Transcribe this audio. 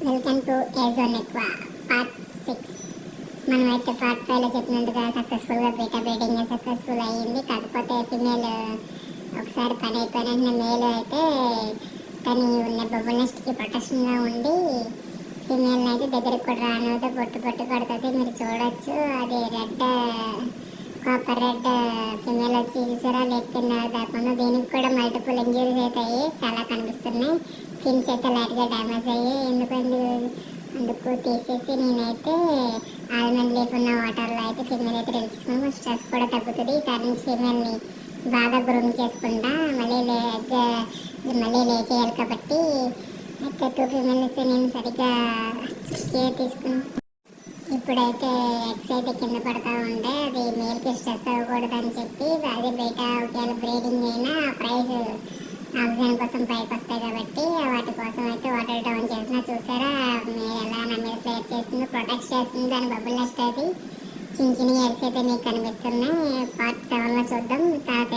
Welcome to A zone ఎక్కువ part 6. మనమైతే part 5లో చెప్పినట్టుగా సక్సెస్ఫుల్గా బీటా బ్రీడింగ్ సక్సెస్ఫుల్ అయ్యింది. కాకపోతే ఫిమేల్ ఒకసారి పని అయిపోయిన వెంటనే మేల్ అయితే తను ఉన్న బబుల్ నెస్ట్కి ప్రొటెక్షన్గా ఉండి ఫిమేల్ని అయితే దగ్గరికి కూడా రానివ్వదు, పొట్టు పడుతుంది. మీరు చూడొచ్చు, అది రెడ్ కాపర్ రెడ్ ఫిమేల్ వచ్చి చూసారా లేకపోయినా కాకుండా దీనికి కూడా మల్టిపుల్ ఇంజరీస్ అవుతాయి, చాలా కనిపిస్తున్నాయి. ఫిన్స్ అయితే లైట్గా డ్యామేజ్ అయ్యి అందుకు తీసేసి నేనైతే ఆల్మండ్ లీఫ్ ఉన్న వాటర్లో అయితే ఫిమేల్ అయితే తెలుసుకుని స్ట్రెస్ కూడా తగ్గుతుంది. ఈసారి నుంచి ఫిమేల్ని బాగా గ్రూమ్ చేసుకుంటా, మళ్ళీ లేచేయాలి కాబట్టి అయితే 2 ఫిమేల్స్ నేను సరిగ్గా కేర్ తీసుకుని ఇప్పుడైతే ఎగ్స్ అయితే కింద పడతా ఉంటే అది మేల్కి స్ట్రెస్ అవ్వకూడదు అని చెప్పి అది బయట ఒకవేళ బ్రీడింగ్ అయినా ప్రైస్ ఆక్సిజన్ కోసం పైకి వస్తాయి కాబట్టి వాటి కోసం అయితే వాటర్ డౌన్ చేసిన చూసారా మీరు ఎలా నా మీద ప్లేట్ చేస్తుందో, ప్రొటెక్ట్ చేస్తుంది. దాని బబుల్ నెస్ట్ అది చిన్న చిన్న ఎగ్స్ అయితే మీకు కనిపిస్తున్నాయి. పార్ట్ 7లో చూద్దాం తర్వాత